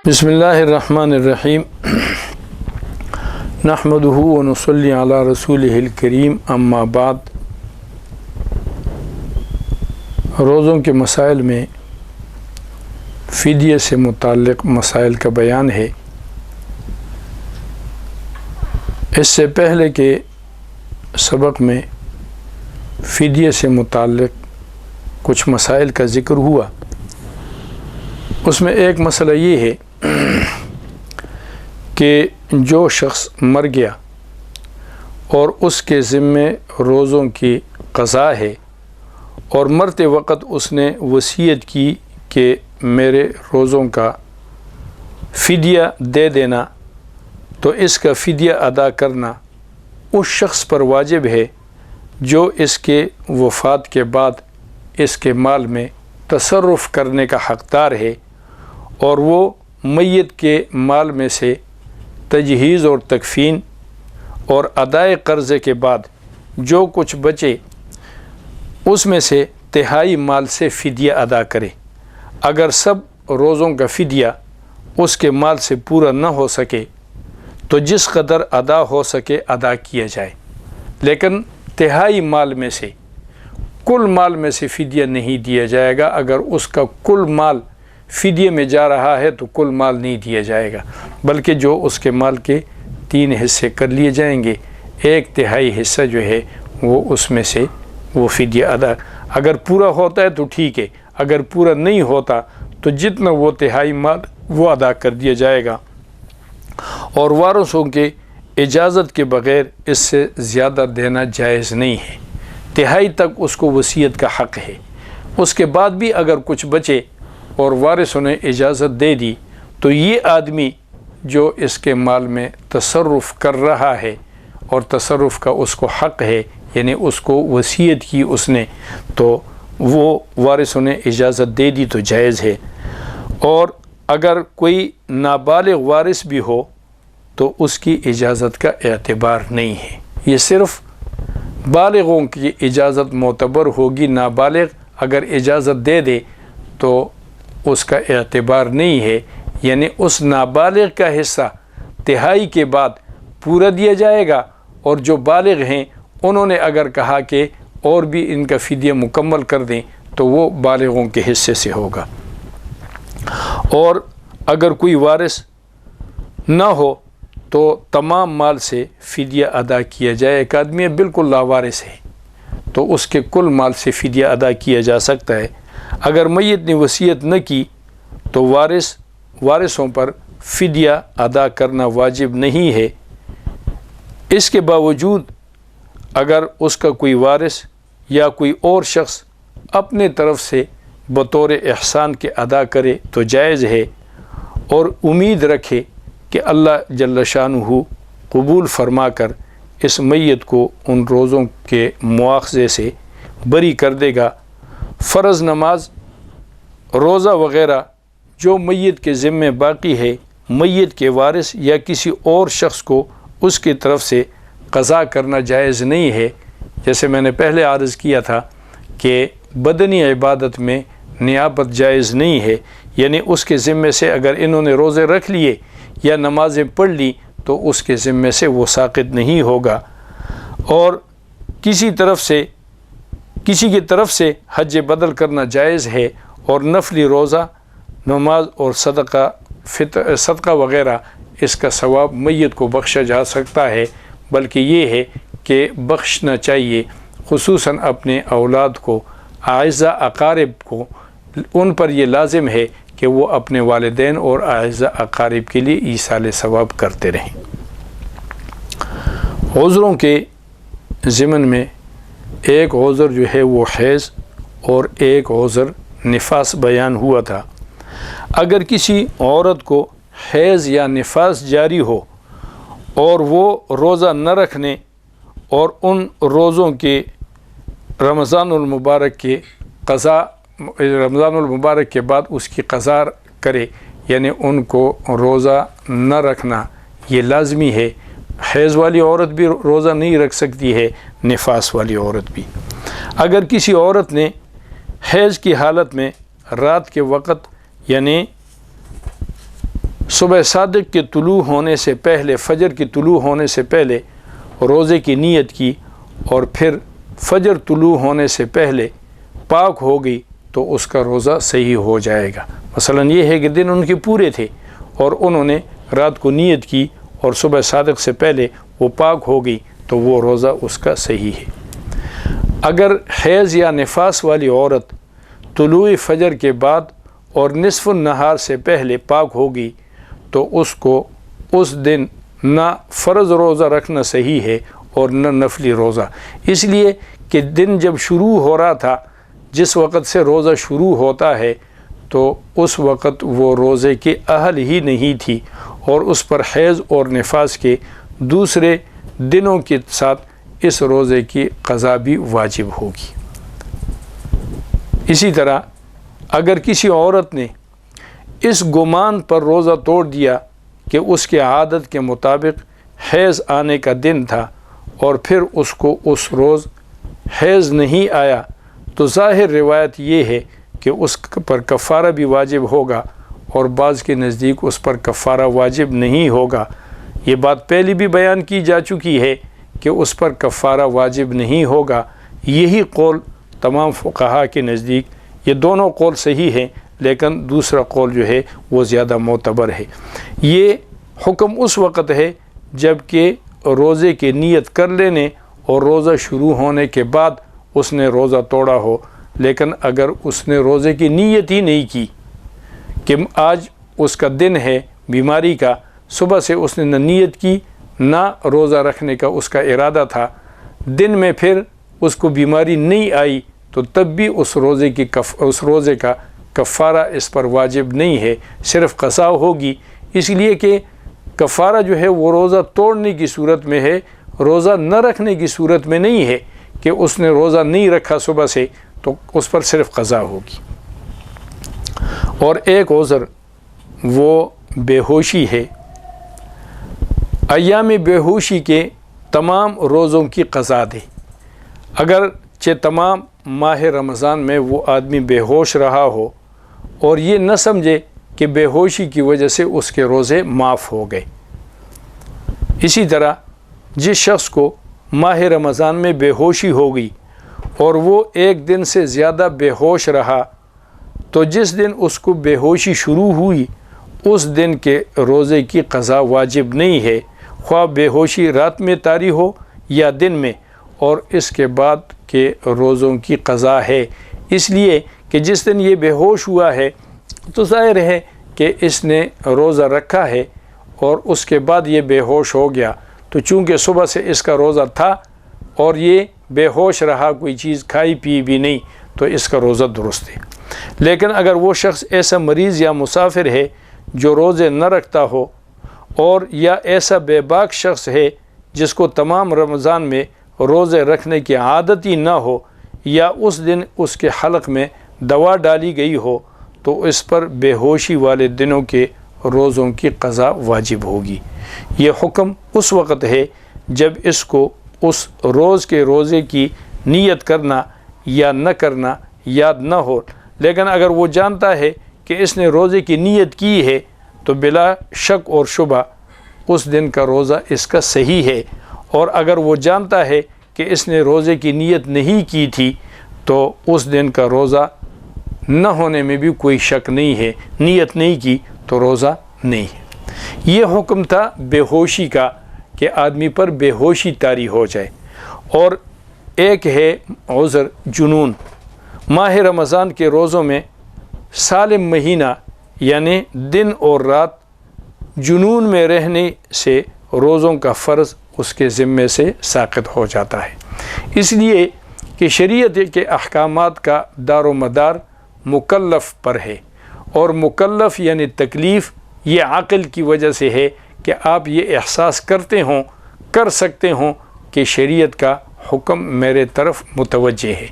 بسم اللہ الرحمن الرحیم نحمدہ ونصلی علی رسولہ الکریم اما بعد۔ روزوں کے مسائل میں فدیے سے متعلق مسائل کا بیان ہے۔ اس سے پہلے کے سبق میں فدیے سے متعلق کچھ مسائل کا ذکر ہوا۔ اس میں ایک مسئلہ یہ ہے کہ جو شخص مر گیا اور اس کے ذمے روزوں کی قضا ہے اور مرتے وقت اس نے وصیت کی کہ میرے روزوں کا فدیہ دے دینا، تو اس کا فدیہ ادا کرنا اس شخص پر واجب ہے جو اس کے وفات کے بعد اس کے مال میں تصرف کرنے کا حقدار ہے، اور وہ میت کے مال میں سے تجہیز اور تکفین اور ادائے قرضے کے بعد جو کچھ بچے اس میں سے تہائی مال سے فدیہ ادا کرے۔ اگر سب روزوں کا فدیہ اس کے مال سے پورا نہ ہو سکے تو جس قدر ادا ہو سکے ادا کیا جائے، لیکن تہائی مال میں سے کل مال میں سے فدیہ نہیں دیا جائے گا۔ اگر اس کا کل مال فدیے میں جا رہا ہے تو کل مال نہیں دیا جائے گا، بلکہ جو اس کے مال کے 3 حصے کر لیے جائیں گے، 1/3 حصہ جو ہے وہ اس میں سے وہ فدیہ ادا، اگر پورا ہوتا ہے تو ٹھیک ہے، اگر پورا نہیں ہوتا تو جتنا وہ 1/3 مال وہ ادا کر دیا جائے گا، اور وارثوں کے اجازت کے بغیر اس سے زیادہ دینا جائز نہیں ہے۔ 1/3 تک اس کو وصیت کا حق ہے۔ اس کے بعد بھی اگر کچھ بچے اور وارثوں نے اجازت دے دی تو یہ آدمی جو اس کے مال میں تصرف کر رہا ہے اور تصرف کا اس کو حق ہے، یعنی اس کو وصیت کی اس نے، تو وہ وارثوں نے اجازت دے دی تو جائز ہے۔ اور اگر کوئی نابالغ وارث بھی ہو تو اس کی اجازت کا اعتبار نہیں ہے، یہ صرف بالغوں کی اجازت معتبر ہوگی۔ نابالغ اگر اجازت دے دے تو اس کا اعتبار نہیں ہے، یعنی اس نابالغ کا حصہ 1/3 کے بعد پورا دیا جائے گا، اور جو بالغ ہیں انہوں نے اگر کہا کہ اور بھی ان کا فدیہ مکمل کر دیں تو وہ بالغوں کے حصے سے ہوگا۔ اور اگر کوئی وارث نہ ہو تو تمام مال سے فدیہ ادا کیا جائے۔ ایک آدمی بالکل لاوارث ہے تو اس کے کل مال سے فدیہ ادا کیا جا سکتا ہے۔ اگر میت نے وصیت نہ کی تو وارثوں پر فدیہ ادا کرنا واجب نہیں ہے۔ اس کے باوجود اگر اس کا کوئی وارث یا کوئی اور شخص اپنے طرف سے بطور احسان کے ادا کرے تو جائز ہے، اور امید رکھے کہ اللہ جل شانہ قبول فرما کر اس میت کو ان روزوں کے مواخذے سے بری کر دے گا۔ فرض نماز، روزہ وغیرہ جو میت کے ذمے باقی ہے، میت کے وارث یا کسی اور شخص کو اس کی طرف سے قضا کرنا جائز نہیں ہے۔ جیسے میں نے پہلے عرض کیا تھا کہ بدنی عبادت میں نیابت جائز نہیں ہے، یعنی اس کے ذمے سے اگر انہوں نے روزے رکھ لیے یا نمازیں پڑھ لی تو اس کے ذمے سے وہ ساقط نہیں ہوگا۔ اور کسی کی طرف سے حج بدل کرنا جائز ہے، اور نفلی روزہ، نماز اور صدقہ وغیرہ اس کا ثواب میت کو بخشا جا سکتا ہے، بلکہ یہ ہے کہ بخشنا چاہیے، خصوصاً اپنے اولاد کو، اعزاء اقارب کو، ان پر یہ لازم ہے کہ وہ اپنے والدین اور اعزاء اقارب کے لیے ایصال ثواب کرتے رہیں۔ عذروں کے ضمن میں ایک عذر جو ہے وہ حیض اور ایک عذر نفاس بیان ہوا تھا۔ اگر کسی عورت کو حیض یا نفاس جاری ہو اور وہ روزہ نہ رکھنے اور ان روزوں کے رمضان المبارک کے بعد اس کی قضا کرے، یعنی ان کو روزہ نہ رکھنا یہ لازمی ہے۔ حیض والی عورت بھی روزہ نہیں رکھ سکتی ہے، نفاس والی عورت بھی۔ اگر کسی عورت نے حیض کی حالت میں رات کے وقت یعنی صبح صادق کے طلوع ہونے سے پہلے، فجر کی طلوع ہونے سے پہلے روزے کی نیت کی اور پھر فجر طلوع ہونے سے پہلے پاک ہو گئی تو اس کا روزہ صحیح ہو جائے گا۔ مثلا یہ ہے کہ دن ان کے پورے تھے اور انہوں نے رات کو نیت کی اور صبح صادق سے پہلے وہ پاک ہو گئی تو وہ روزہ اس کا صحیح ہے۔ اگر حیض یا نفاس والی عورت طلوع فجر کے بعد اور نصف النہار سے پہلے پاک ہوگی تو اس کو اس دن نہ فرض روزہ رکھنا صحیح ہے اور نہ نفلی روزہ، اس لیے کہ دن جب شروع ہو رہا تھا، جس وقت سے روزہ شروع ہوتا ہے تو اس وقت وہ روزے کے اہل ہی نہیں تھی اور اس پر حیض اور نفاس کے دوسرے دنوں کے ساتھ اس روزے کی قضا بھی واجب ہوگی۔ اسی طرح اگر کسی عورت نے اس گمان پر روزہ توڑ دیا کہ اس کے عادت کے مطابق حیض آنے کا دن تھا اور پھر اس کو اس روز حیض نہیں آیا تو ظاہر روایت یہ ہے کہ اس پر کفارہ بھی واجب ہوگا اور بعض کے نزدیک اس پر کفارہ واجب نہیں ہوگا۔ یہ بات پہلے بھی بیان کی جا چکی ہے کہ اس پر کفارہ واجب نہیں ہوگا۔ یہی قول تمام فقہاء کے نزدیک، یہ دونوں قول صحیح ہیں لیکن دوسرا قول جو ہے وہ زیادہ معتبر ہے۔ یہ حکم اس وقت ہے جب کہ روزے کی نیت کر لینے اور روزہ شروع ہونے کے بعد اس نے روزہ توڑا ہو، لیکن اگر اس نے روزے کی نیت ہی نہیں کی کہ آج اس کا دن ہے بیماری کا، صبح سے اس نے نہ نیت کی نہ روزہ رکھنے کا اس کا ارادہ تھا، دن میں پھر اس کو بیماری نہیں آئی تو تب بھی اس روزے کا کفارہ اس پر واجب نہیں ہے، صرف قضا ہوگی، اس لیے کہ کفارہ جو ہے وہ روزہ توڑنے کی صورت میں ہے، روزہ نہ رکھنے کی صورت میں نہیں ہے کہ اس نے روزہ نہیں رکھا صبح سے تو اس پر صرف قضا ہوگی۔ اور ایک عذر وہ بے ہوشی ہے۔ ایام بے ہوشی کے تمام روزوں کی قضا دے، اگرچہ تمام ماہ رمضان میں وہ آدمی بے ہوش رہا ہو اور یہ نہ سمجھے کہ بے ہوشی کی وجہ سے اس کے روزے معاف ہو گئے۔ اسی طرح جس شخص کو ماہ رمضان میں بے ہوشی ہو گئی اور وہ ایک دن سے زیادہ بے ہوش رہا تو جس دن اس کو بے ہوشی شروع ہوئی اس دن کے روزے کی قضا واجب نہیں ہے، خواہ بے ہوشی رات میں طاری ہو یا دن میں، اور اس کے بعد کے روزوں کی قضا ہے، اس لیے کہ جس دن یہ بے ہوش ہوا ہے تو ظاہر ہے کہ اس نے روزہ رکھا ہے اور اس کے بعد یہ بے ہوش ہو گیا، تو چونکہ صبح سے اس کا روزہ تھا اور یہ بے ہوش رہا، کوئی چیز کھائی پی بھی نہیں، تو اس کا روزہ درست ہے۔ لیکن اگر وہ شخص ایسا مریض یا مسافر ہے جو روزے نہ رکھتا ہو، اور یا ایسا بے باک شخص ہے جس کو تمام رمضان میں روزے رکھنے کی عادت ہی نہ ہو، یا اس دن اس کے حلق میں دوا ڈالی گئی ہو، تو اس پر بے ہوشی والے دنوں کے روزوں کی قضا واجب ہوگی۔ یہ حکم اس وقت ہے جب اس کو اس روز کے روزے کی نیت کرنا یا نہ کرنا یاد نہ ہو، لیکن اگر وہ جانتا ہے کہ اس نے روزے کی نیت کی ہے تو بلا شک اور شبہ اس دن کا روزہ اس کا صحیح ہے، اور اگر وہ جانتا ہے کہ اس نے روزے کی نیت نہیں کی تھی تو اس دن کا روزہ نہ ہونے میں بھی کوئی شک نہیں ہے، نیت نہیں کی تو روزہ نہیں ہے۔ یہ حکم تھا بے ہوشی کا کہ آدمی پر بے ہوشی طاری ہو جائے، اور ایک ہے عذر جنون۔ ماہ رمضان کے روزوں میں سالم مہینہ یعنی دن اور رات جنون میں رہنے سے روزوں کا فرض اس کے ذمے سے ساقط ہو جاتا ہے، اس لیے کہ شریعت کے احکامات کا دار و مدار مکلف پر ہے، اور مکلف یعنی تکلیف یہ عقل کی وجہ سے ہے کہ آپ یہ احساس کر سکتے ہوں کہ شریعت کا حکم میرے طرف متوجہ ہے۔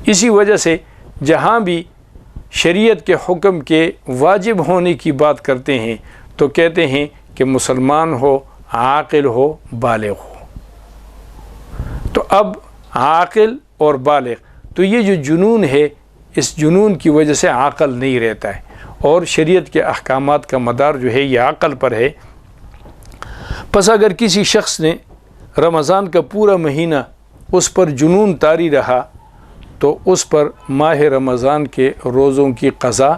اسی وجہ سے جہاں بھی شریعت کے حکم کے واجب ہونے کی بات کرتے ہیں تو کہتے ہیں کہ مسلمان ہو، عاقل ہو، بالغ ہو۔ تو اب عاقل اور بالغ، تو یہ جو جنون ہے اس جنون کی وجہ سے عقل نہیں رہتا ہے، اور شریعت کے احکامات کا مدار جو ہے یہ عقل پر ہے۔ پس اگر کسی شخص نے رمضان کا پورا مہینہ اس پر جنون طاری رہا تو اس پر ماہ رمضان کے روزوں کی قضا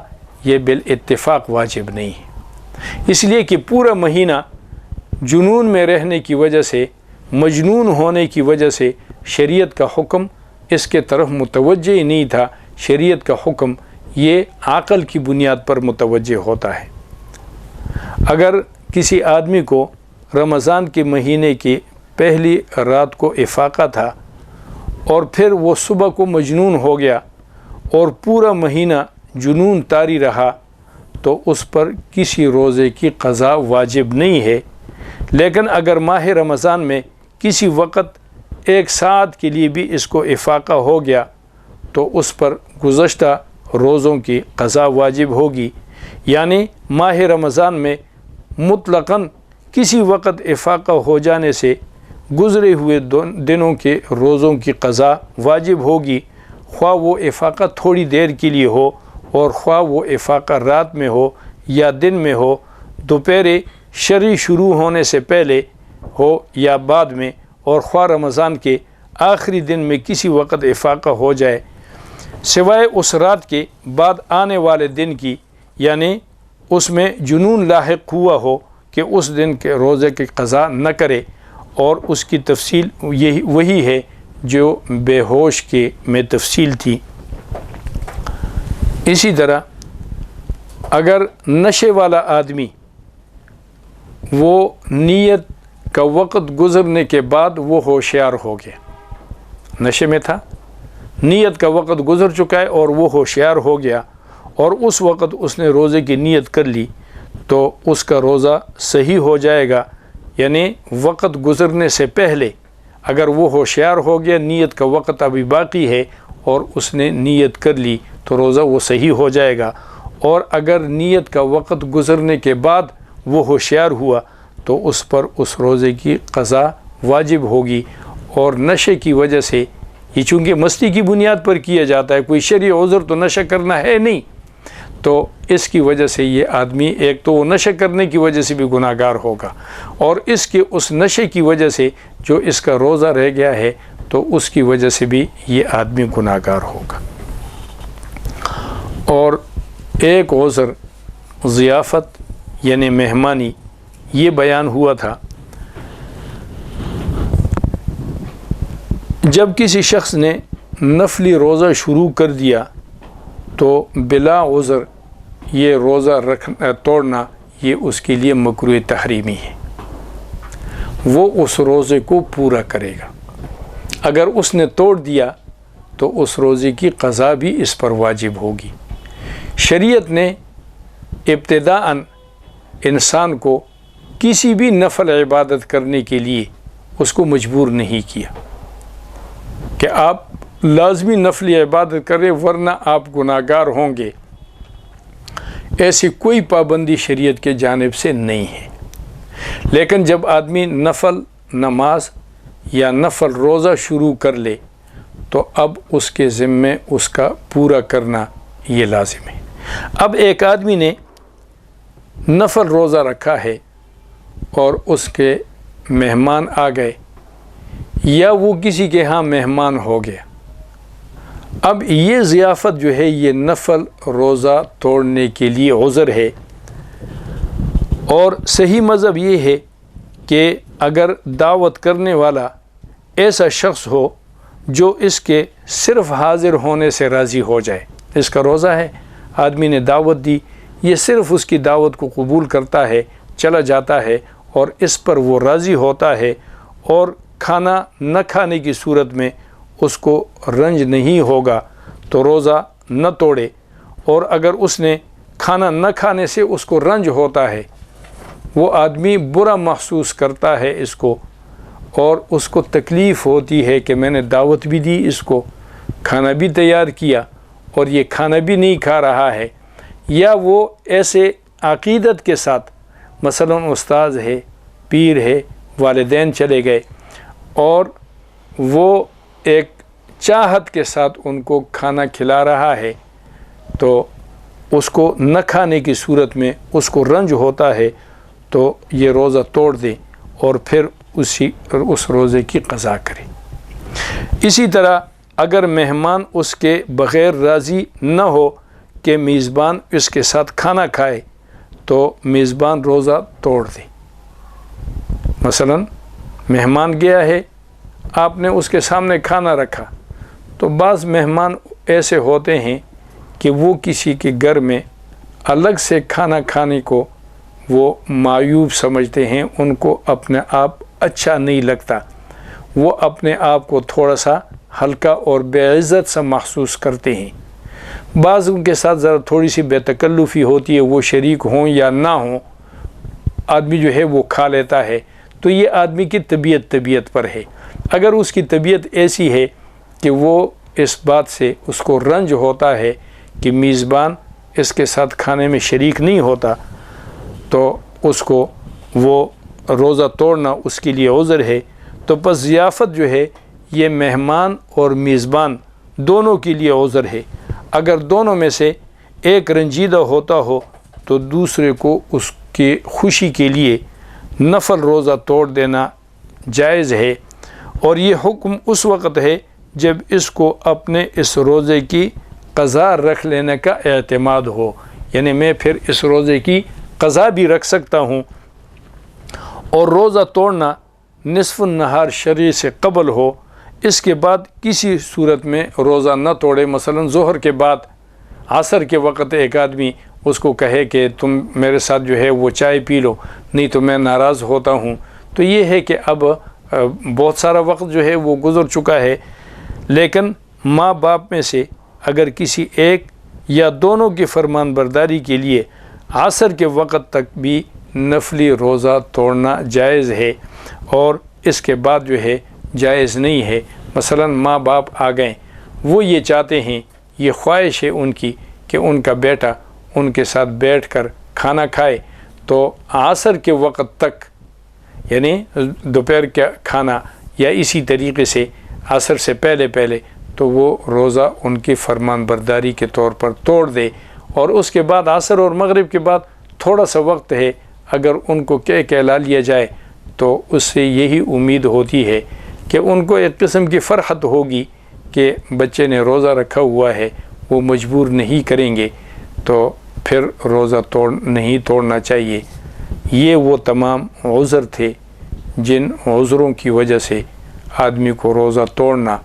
یہ بالاتفاق واجب نہیں ہے، اس لیے کہ پورا مہینہ جنون میں رہنے کی وجہ سے، مجنون ہونے کی وجہ سے شریعت کا حکم اس کے طرف متوجہ ہی نہیں تھا۔ شریعت کا حکم یہ عقل کی بنیاد پر متوجہ ہوتا ہے۔ اگر کسی آدمی کو رمضان کے مہینے کی پہلی رات کو افاقہ تھا اور پھر وہ صبح کو مجنون ہو گیا اور پورا مہینہ جنون طاری رہا تو اس پر کسی روزے کی قضا واجب نہیں ہے۔ لیکن اگر ماہ رمضان میں کسی وقت ایک ساعت کے لیے بھی اس کو افاقہ ہو گیا تو اس پر گزشتہ روزوں کی قضا واجب ہوگی، یعنی ماہ رمضان میں مطلقاً کسی وقت افاقہ ہو جانے سے گزرے ہوئے دنوں کے روزوں کی قضا واجب ہوگی، خواہ وہ افاقہ تھوڑی دیر کے لیے ہو اور خواہ وہ افاقہ رات میں ہو یا دن میں ہو، دوپہر شرعی شروع ہونے سے پہلے ہو یا بعد میں، اور خواہ رمضان کے آخری دن میں کسی وقت افاقہ ہو جائے، سوائے اس رات کے بعد آنے والے دن کی، یعنی اس میں جنون لاحق ہوا ہو کہ اس دن کے روزے کی قضا نہ کرے، اور اس کی تفصیل یہی وہی ہے جو بے ہوش کے میں تفصیل تھی۔ اسی طرح اگر نشے والا آدمی وہ نیت کا وقت گزرنے کے بعد وہ ہوشیار ہو گیا، نشے میں تھا، نیت کا وقت گزر چکا ہے اور وہ ہوشیار ہو گیا اور اس وقت اس نے روزے کی نیت کر لی تو اس کا روزہ صحیح ہو جائے گا، یعنی وقت گزرنے سے پہلے اگر وہ ہوشیار ہو گیا، نیت کا وقت ابھی باقی ہے اور اس نے نیت کر لی تو روزہ وہ صحیح ہو جائے گا، اور اگر نیت کا وقت گزرنے کے بعد وہ ہوشیار ہوا تو اس پر اس روزے کی قضا واجب ہوگی۔ اور نشے کی وجہ سے یہ چونکہ مستی کی بنیاد پر کیا جاتا ہے، کوئی شرعی عذر تو نشہ کرنا ہے نہیں، تو اس کی وجہ سے یہ آدمی ایک تو وہ نشہ کرنے کی وجہ سے بھی گناہ گار ہوگا، اور اس کے اس نشے کی وجہ سے جو اس کا روزہ رہ گیا ہے تو اس کی وجہ سے بھی یہ آدمی گناہ گار ہوگا۔ اور ایک عذر ضیافت یعنی مہمانی یہ بیان ہوا تھا، جب کسی شخص نے نفلی روزہ شروع کر دیا تو بلا عذر یہ روزہ توڑنا یہ اس کے لیے مکروہ تحریمی ہے، وہ اس روزے کو پورا کرے گا۔ اگر اس نے توڑ دیا تو اس روزے کی قضا بھی اس پر واجب ہوگی۔ شریعت نے ابتداءً انسان کو کسی بھی نفل عبادت کرنے کے لیے اس کو مجبور نہیں کیا کہ آپ لازمی نفلی عبادت کریں ورنہ آپ گناہ گار ہوں گے، ایسی کوئی پابندی شریعت کے جانب سے نہیں ہے۔ لیکن جب آدمی نفل نماز یا نفل روزہ شروع کر لے تو اب اس کے ذمے اس کا پورا کرنا یہ لازم ہے۔ اب ایک آدمی نے نفل روزہ رکھا ہے اور اس کے مہمان آ گئے یا وہ کسی کے ہاں مہمان ہو گیا، اب یہ ضیافت جو ہے یہ نفل روزہ توڑنے کے لیے عذر ہے، اور صحیح مذہب یہ ہے کہ اگر دعوت کرنے والا ایسا شخص ہو جو اس کے صرف حاضر ہونے سے راضی ہو جائے، اس کا روزہ ہے، آدمی نے دعوت دی، یہ صرف اس کی دعوت کو قبول کرتا ہے، چلا جاتا ہے اور اس پر وہ راضی ہوتا ہے، اور کھانا نہ کھانے کی صورت میں اس کو رنج نہیں ہوگا تو روزہ نہ توڑے، اور اگر اس نے کھانا نہ کھانے سے اس کو رنج ہوتا ہے، وہ آدمی برا محسوس کرتا ہے اس کو، اور اس کو تکلیف ہوتی ہے کہ میں نے دعوت بھی دی، اس کو کھانا بھی تیار کیا اور یہ کھانا بھی نہیں کھا رہا ہے، یا وہ ایسے عقیدت کے ساتھ مثلا استاذ ہے، پیر ہے، والدین چلے گئے اور وہ ایک چاہت کے ساتھ ان کو کھانا کھلا رہا ہے، تو اس کو نہ کھانے کی صورت میں اس کو رنج ہوتا ہے تو یہ روزہ توڑ دے اور پھر اس روزے کی قضا کرے۔ اسی طرح اگر مہمان اس کے بغیر راضی نہ ہو کہ میزبان اس کے ساتھ کھانا کھائے تو میزبان روزہ توڑ دے۔ مثلا مہمان گیا ہے، آپ نے اس کے سامنے کھانا رکھا، تو بعض مہمان ایسے ہوتے ہیں کہ وہ کسی کے گھر میں الگ سے کھانا کھانے کو وہ معیوب سمجھتے ہیں، ان کو اپنے آپ اچھا نہیں لگتا، وہ اپنے آپ کو تھوڑا سا ہلکا اور بے عزت سا محسوس کرتے ہیں۔ بعض ان کے ساتھ ذرا تھوڑی سی بے تکلفی ہوتی ہے، وہ شریک ہوں یا نہ ہوں، آدمی جو ہے وہ کھا لیتا ہے، تو یہ آدمی کی طبیعت پر ہے۔ اگر اس کی طبیعت ایسی ہے کہ وہ اس بات سے اس کو رنج ہوتا ہے کہ میزبان اس کے ساتھ کھانے میں شریک نہیں ہوتا، تو اس کو وہ روزہ توڑنا اس کے لیے عذر ہے۔ تو پس ضیافت جو ہے یہ مہمان اور میزبان دونوں کے لیے عذر ہے۔ اگر دونوں میں سے ایک رنجیدہ ہوتا ہو تو دوسرے کو اس کی خوشی کے لیے نفل روزہ توڑ دینا جائز ہے، اور یہ حکم اس وقت ہے جب اس کو اپنے اس روزے کی قضا رکھ لینے کا اعتماد ہو، یعنی میں پھر اس روزے کی قضا بھی رکھ سکتا ہوں۔ اور روزہ توڑنا نصف النہار شرع سے قبل ہو، اس کے بعد کسی صورت میں روزہ نہ توڑے۔ مثلا ظہر کے بعد عصر کے وقت ایک آدمی اس کو کہے کہ تم میرے ساتھ جو ہے وہ چائے پی لو، نہیں تو میں ناراض ہوتا ہوں، تو یہ ہے کہ اب بہت سارا وقت جو ہے وہ گزر چکا ہے۔ لیکن ماں باپ میں سے اگر کسی ایک یا دونوں کی فرمان برداری کے لیے عصر کے وقت تک بھی نفلی روزہ توڑنا جائز ہے، اور اس کے بعد جو ہے جائز نہیں ہے۔ مثلا ماں باپ آ گئے، وہ یہ چاہتے ہیں، یہ خواہش ہے ان کی کہ ان کا بیٹا ان کے ساتھ بیٹھ کر کھانا کھائے، تو عصر کے وقت تک، یعنی دوپہر کا کھانا یا اسی طریقے سے عصر سے پہلے تو وہ روزہ ان کی فرمان برداری کے طور پر توڑ دے، اور اس کے بعد عصر اور مغرب کے بعد تھوڑا سا وقت ہے، اگر ان کو کہلا لیا جائے تو اس سے یہی امید ہوتی ہے کہ ان کو ایک قسم کی فرحت ہوگی کہ بچے نے روزہ رکھا ہوا ہے، وہ مجبور نہیں کریں گے، تو پھر روزہ نہیں توڑنا چاہیے۔ یہ وہ تمام عذر تھے جن عذروں کی وجہ سے آدمی کو روزہ توڑنا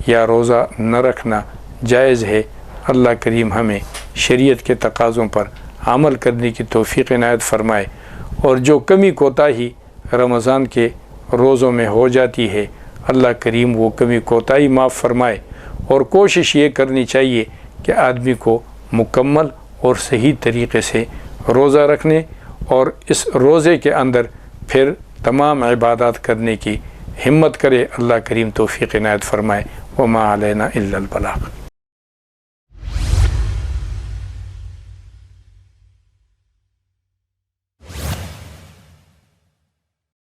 یا روزہ نہ رکھنا جائز ہے۔ اللہ کریم ہمیں شریعت کے تقاضوں پر عمل کرنے کی توفیق عنایت فرمائے، اور جو کمی کوتاہی رمضان کے روزوں میں ہو جاتی ہے، اللہ کریم وہ کمی کوتاہی معاف فرمائے۔ اور کوشش یہ کرنی چاہیے کہ آدمی کو مکمل اور صحیح طریقے سے روزہ رکھنے اور اس روزے کے اندر پھر تمام عبادات کرنے کی ہمت کرے۔ اللہ کریم توفیق عنایت فرمائے۔ وما علینا الا البلاغ۔